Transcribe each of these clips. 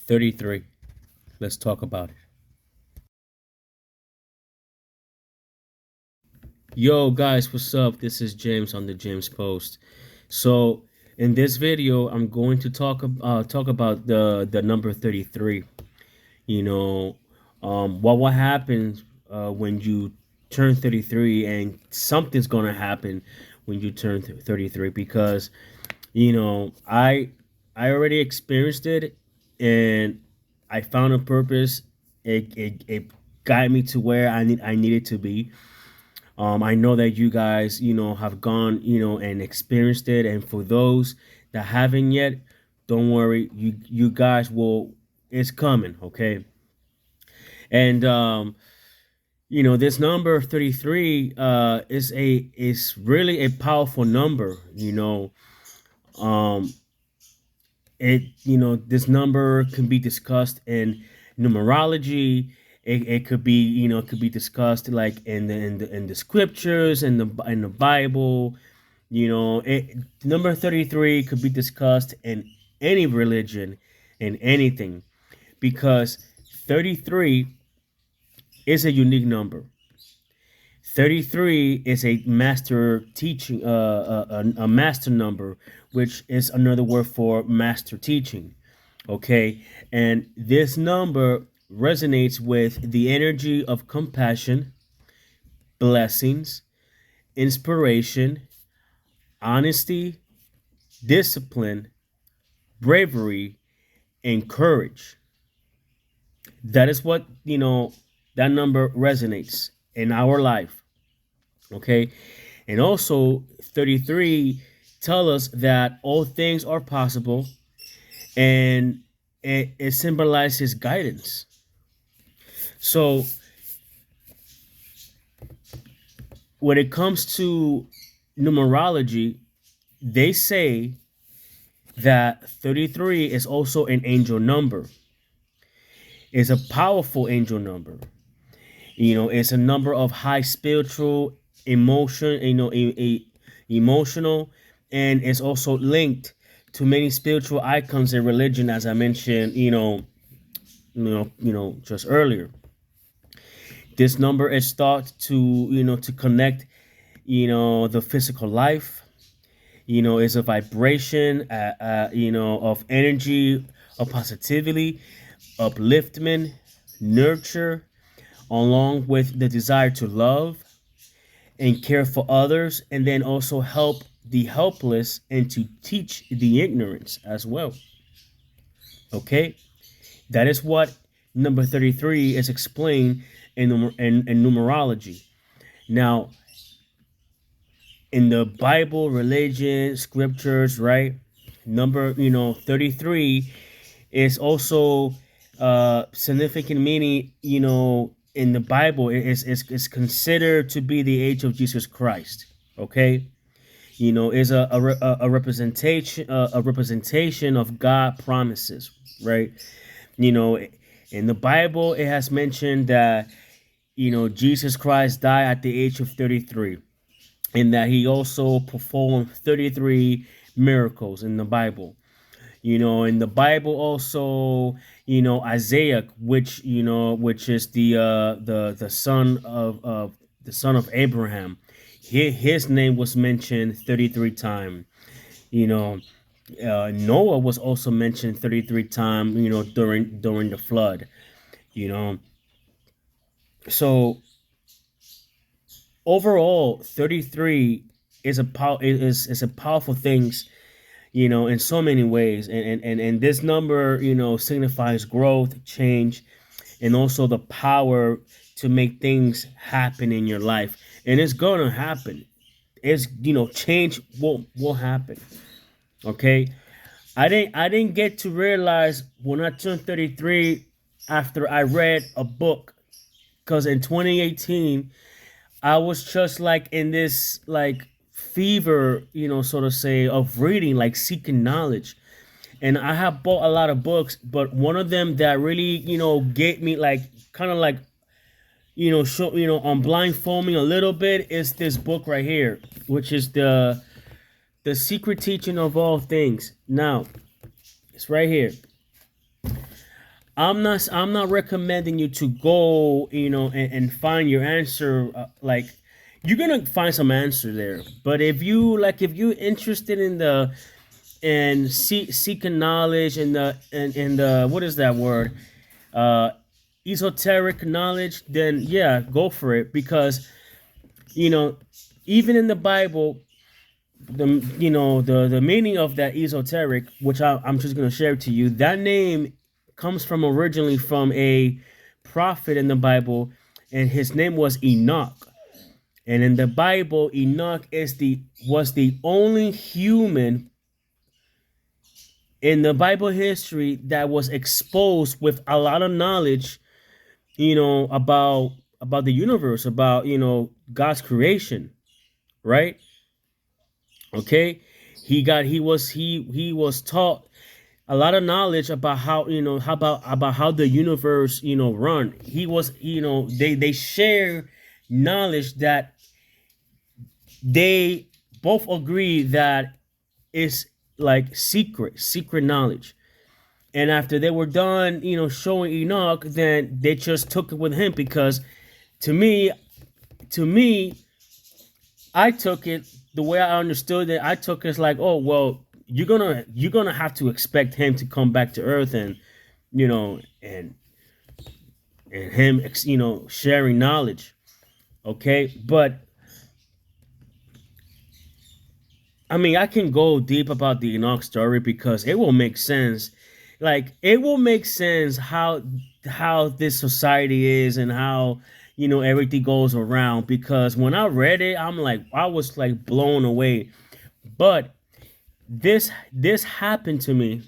33. Let's talk about it. Yo, guys, what's up? This is James on the James Post. So, in this video, I'm going to talk about the number 33. You know, what happens when you turn 33, and something's gonna happen when you turn 33, because I already experienced it, and I found a purpose. It guided me to where I needed to be. I know that you guys, have gone, and experienced it. And for those that haven't yet, don't worry. You guys will. It's coming, okay? And this number 33 is really a powerful number. Um, this number can be discussed in numerology. It could be, it could be discussed like in the scriptures and in the Bible. Number 33 could be discussed in any religion, in anything, because 33 is a unique number. 33 is a master teaching, a master number, which is another word for master teaching. Okay. And this number resonates with the energy of compassion, blessings, inspiration, honesty, discipline, bravery, and courage. That is what, that number resonates in our life. Okay. And also 33 tell us that all things are possible, and it symbolizes guidance. So when it comes to numerology, they say that 33 is also an angel number. It's a powerful angel number. It's a number of high spiritual emotion, emotional, and it's also linked to many spiritual icons in religion, as I mentioned, just earlier. This number is thought to connect, the physical life. Is a vibration, of energy, of positivity, upliftment, nurture, along with the desire to love and care for others, and then also help the helpless and to teach the ignorance as well. Okay, that is what number 33 is explained in numerology. Now, in the Bible, religion, scriptures, right? Number 33 is also significant meaning. In the Bible, is considered to be the age of Jesus Christ. Okay, is a representation of God promises, right? In the Bible, it has mentioned that Jesus Christ died at the age of 33, and that he also performed 33 miracles in the Bible. In the Bible also, Isaiah, which is the son of Abraham. His name was mentioned 33 times. Noah was also mentioned 33 times, during the flood. You know, so overall, 33 is a powerful things, in so many ways, and this number, signifies growth, change, and also the power to make things happen in your life, and it's gonna happen. It's change will happen. Okay, I didn't get to realize when I turned 33 after I read a book, because in 2018 I was just like in this like fever, so to say, of reading, like seeking knowledge. And I have bought a lot of books, but one of them that really, get me like kind of like, show, on blindfold me a little bit is this book right here, which is the Secret Teaching of All Things. Now, it's right here. I'm not recommending you to go, and find your answer. Like, you're gonna find some answer there, but if you're interested in the and seeking knowledge and the what is that word, uh esoteric knowledge, then yeah, go for it. Because you know even in the Bible, the meaning of that esoteric, which I'm just going to share to you, that name comes from originally from a prophet in the Bible, and his name was Enoch. And in the Bible, Enoch was the only human in the Bible history that was exposed with a lot of knowledge, about the universe, about God's creation, right? Okay, he was taught a lot of knowledge about how how the universe run. He was they share knowledge that they both agree that is like secret knowledge. And after they were done showing Enoch, then they just took it with him. Because to me to me I took it the way I understood it. I took it as like, oh well, you're gonna have to expect him to come back to Earth, and you know, and him, sharing knowledge. Okay, but I mean, I can go deep about the Enoch story because it will make sense. Like, it will make sense how this society is, and how everything goes around. Because when I read it, I was like blown away. But this happened to me.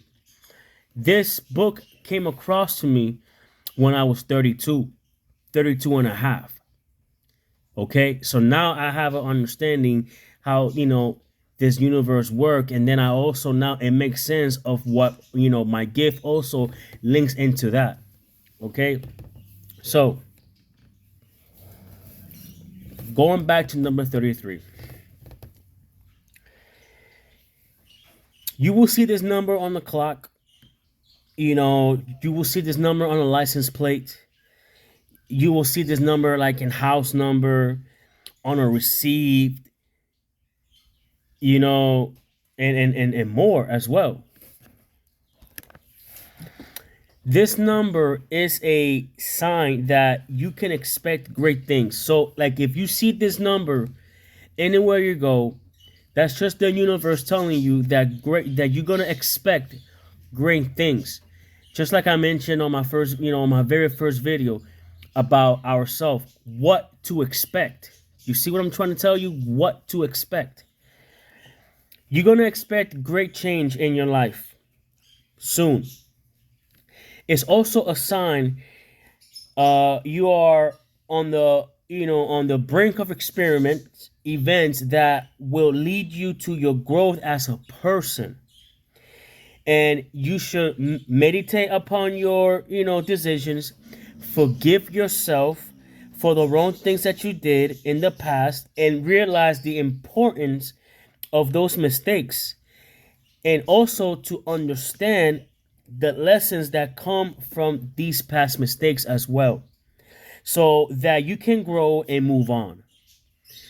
This book came across to me when I was 32 and a half. Okay, so now I have an understanding how this universe work. And then I also, now it makes sense of what my gift also links into that. Okay, so going back to number 33, you will see this number on the clock. You will see this number on a license plate. You will see this number like in house number, on a receipt, you know, and more as well. This number is a sign that you can expect great things. So, like, if you see this number anywhere you go, that's just the universe telling you that you're gonna expect great things. Just like I mentioned on on my very first video about ourselves, what to expect. You see what I'm trying to tell you? What to expect. You're gonna expect great change in your life soon. It's also a sign you are on the brink of experiment events that will lead you to your growth as a person. And you should meditate upon your decisions. Forgive yourself for the wrong things that you did in the past, and realize the importance of those mistakes, and also to understand the lessons that come from these past mistakes as well, so that you can grow and move on.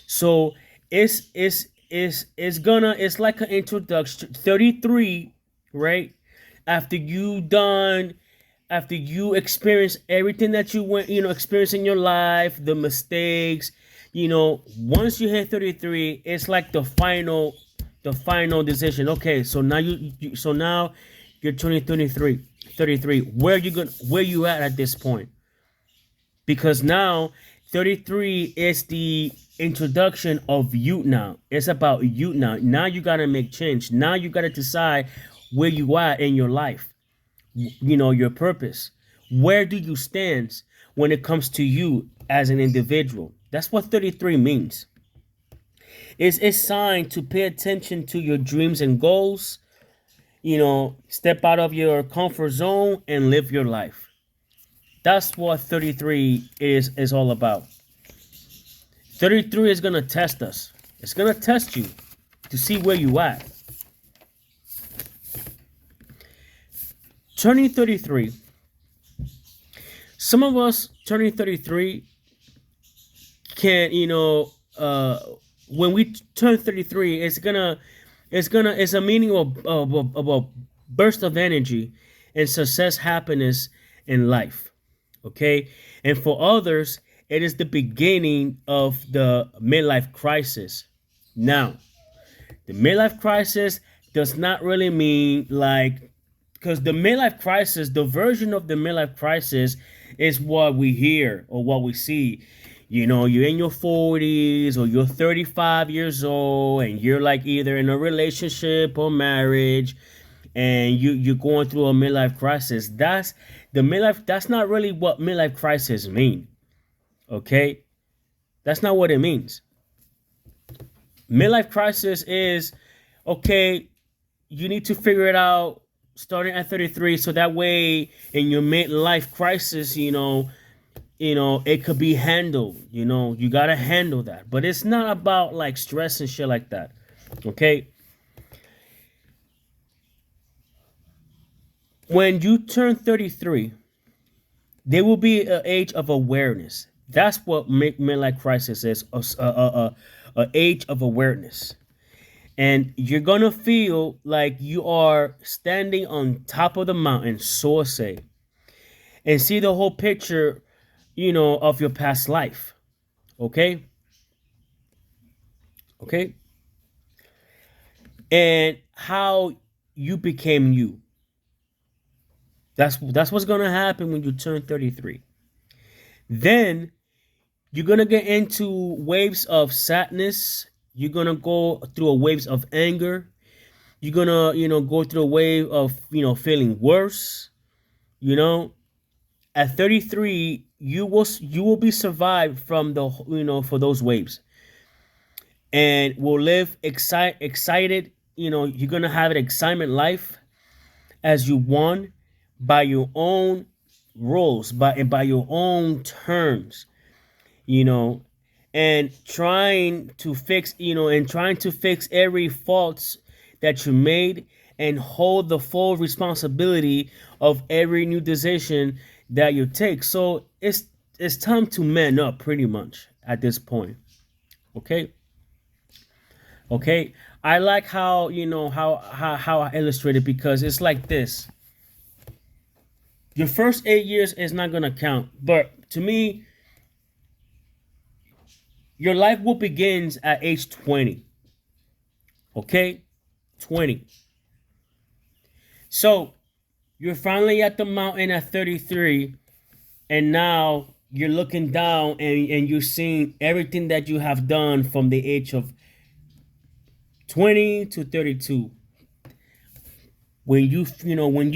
So it's like an introduction. 33, right? After you experience everything that you went, experience in your life, the mistakes, once you hit 33, it's like the final decision. Okay, so now so now you're 33. Where you at this point? Because now 33 is the introduction of you. Now it's about you. Now you got to make change. Now you got to decide where you are in your life, your purpose. Where do you stand when it comes to you as an individual? That's what 33 means. It's a sign to pay attention to your dreams and goals. Step out of your comfort zone and live your life. That's what 33 is all about. 33 is going to test us. It's going to test you to see where you at. Turning 33 Some of us turning 33 can, when we turn 33, it's a meaning of a burst of energy and success, happiness in life. Okay. And for others, it is the beginning of the midlife crisis. Now, the midlife crisis does not really mean like, because the midlife crisis, the version of the midlife crisis is what we hear or what we see. You're in your 40s or you're 35 years old and you're like either in a relationship or marriage and you're going through a midlife crisis. That's not really what midlife crisis mean. Okay? That's not what it means. Midlife crisis is okay, you need to figure it out starting at 33 so that way in your midlife crisis, it could be handled. You got to handle that. But it's not about like stress and shit like that. Okay? When you turn 33, there will be an age of awareness. That's what midlife crisis is, a age of awareness. And you're gonna feel like you are standing on top of the mountain, so to say, and see the whole picture, of your past life. Okay, okay, and how you became you. That's what's gonna happen when you turn 33. Then you're gonna get into waves of sadness. You're gonna go through a waves of anger. You're gonna, go through a wave of, feeling worse. You know, at 33 you will be survived from the for those waves and will live excited. You're gonna have an excitement life as you want, by your own rules, by your own terms. you know and trying to fix every fault that you made and hold the full responsibility of every new decision that you take. So it's time to man up pretty much at this point. Okay. Okay. I like how how I illustrated, because it's like this. Your first 8 years is not gonna count, but to me, your life will begins at age 20. Okay, 20. So you're finally at the mountain at 33, and now you're looking down and you're seeing everything that you have done from the age of 20 to 32. When you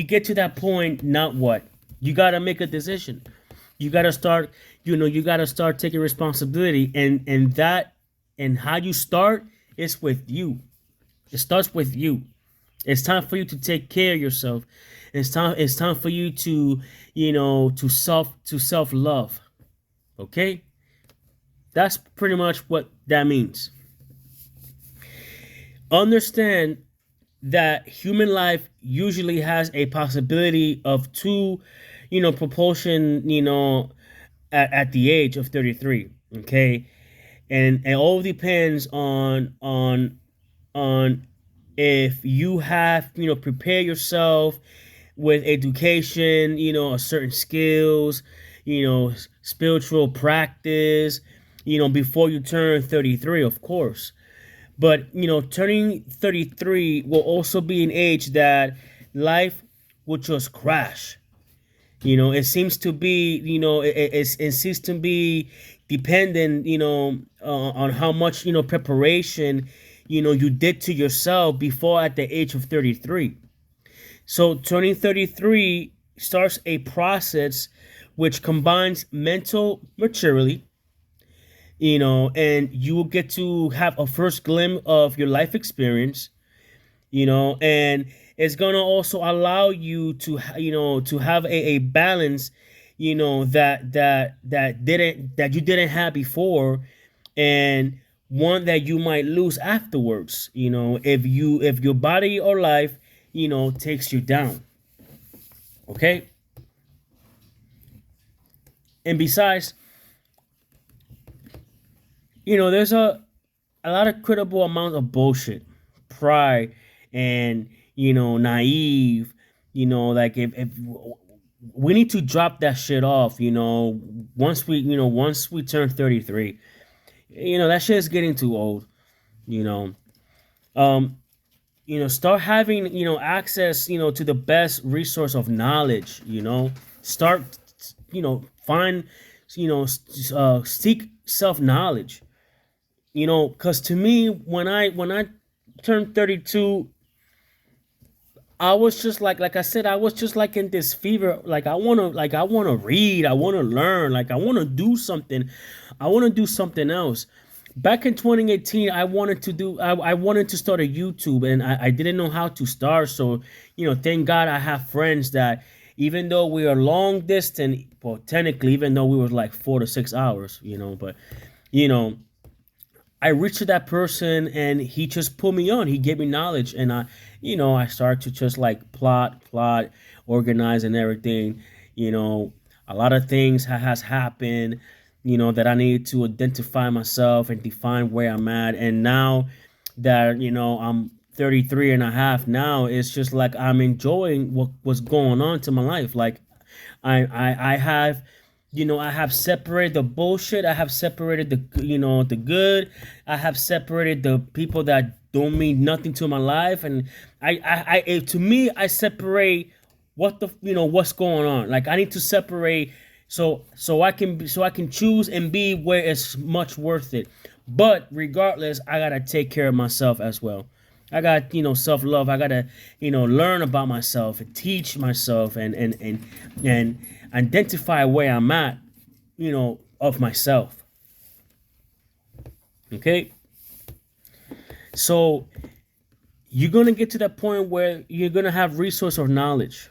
get to that point, not what? You gotta make a decision. You gotta start, taking responsibility, and how you start is with you. It starts with you. It's time for you to take care of yourself. It's time for you to, self love. Okay? That's pretty much what that means. Understand that human life usually has a possibility of two, propulsion, at the age of 33. Okay? And it all depends on if you have, prepare yourself with education, a certain skills, spiritual practice, before you turn 33, of course. But, turning 33 will also be an age that life will just crash. It seems to be, it seems to be dependent, on how much, preparation, you did to yourself before at the age of 33. So turning 33 starts a process which combines mental maturity, and you will get to have a first glimpse of your life experience, and it's gonna also allow you to, to have a balance, that you didn't have before, and one that you might lose afterwards, if your body or life, takes you down. Okay. And besides, there's a lot of credible amount of bullshit, pride, and naive. Like if we need to drop that shit off. Once we turn 33, that shit is getting too old. You know, um, start having access to the best resource of knowledge. Start find seek self knowledge. Because to me, when I turned 32, I was just like I said, I was just like in this fever. Like I wanna read, I wanna learn, like I wanna do something else. Back in 2018, I wanted to start a YouTube, and I didn't know how to start. So, thank God I have friends that, even though we are long distance, well, technically, even though we were like 4 to 6 hours, but you know I reached to that person, and he just put me on. He gave me knowledge, and I started to just like plot, organize, and everything. You know, a lot of things has happened. That I need to identify myself and define where I'm at. And now that I'm 33 and a half now, it's just like I'm enjoying what's going on to my life. Like I have I have separated the bullshit. I have separated the good. I have separated the people that don't mean nothing to my life. And to me, I separate what's going on. Like I need to separate, so I can choose and be where it's much worth it. But regardless, I gotta take care of myself as well. I got self love. I gotta learn about myself and teach myself, and identify where I'm at, of myself. Okay, so you're gonna get to that point where you're gonna have resource of knowledge,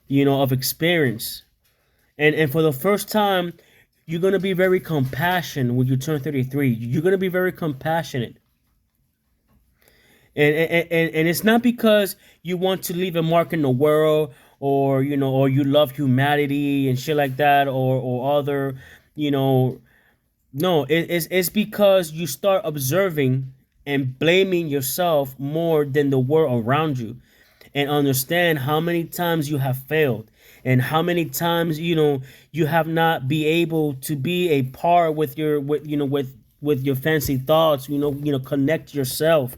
of experience, and for the first time, you're gonna be very compassionate when you turn 33. You're gonna be very compassionate. And it's not because you want to leave a mark in the world, or you love humanity and shit like that, or other, you know no, it's because you start observing and blaming yourself more than the world around you, and understand how many times you have failed, and how many times you have not be able to be a par with with your fancy thoughts, connect yourself.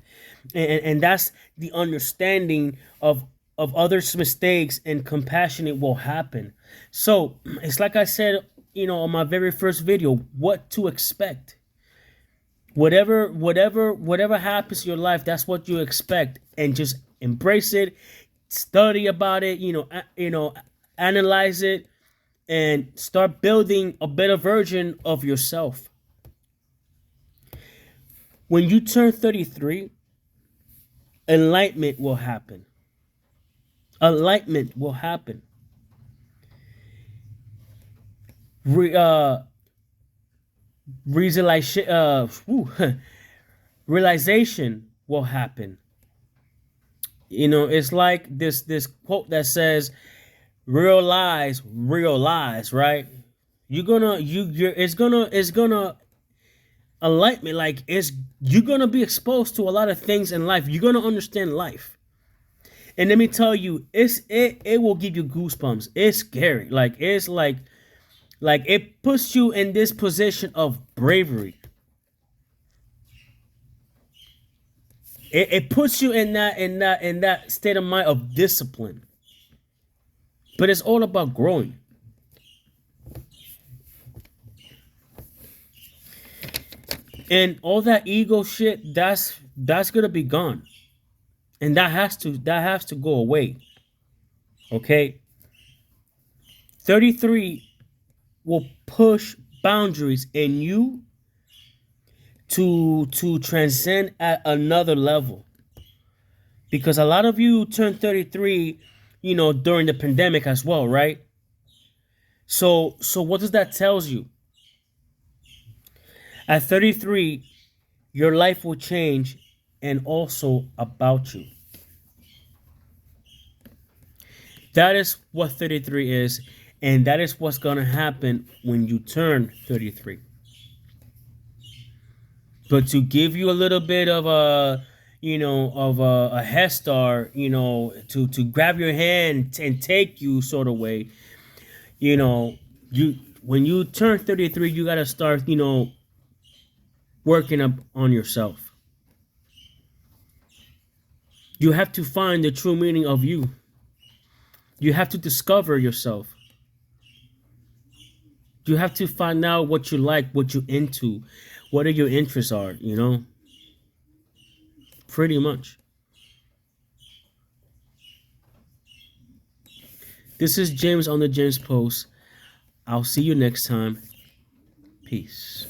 And that's the understanding of others' mistakes, and compassionate will happen. So it's like I said, on my very first video, what to expect. Whatever happens in your life, that's what you expect, and just embrace it, study about it, analyze it, and start building a better version of yourself. When you turn 33, enlightenment will happen. Enlightenment will happen. Re, realization, realization will happen. It's like this quote that says, realize, right? It's gonna enlightenment, like it's you're gonna be exposed to a lot of things in life. You're gonna understand life. And let me tell you, it will give you goosebumps. It's scary. Like it puts you in this position of bravery. It puts you in that state of mind of discipline. But it's all about growing. And all that ego shit, that's gonna be gone. And that has to go away. Okay? 33 will push boundaries in you to transcend at another level. Because a lot of you turned 33, during the pandemic as well, right? So what does that tells you? At 33, your life will change, and also about you. That is what 33 is. And that is what's going to happen when you turn 33. But to give you a little bit of a head start, to grab your hand and take you sort of way, you know, you when you turn 33, you got to start, working up on yourself. You have to find the true meaning of you. You have to discover yourself. You have to find out what you like, what you're into, what are your interests are. Pretty much. This is James on the James Post. I'll see you next time. Peace.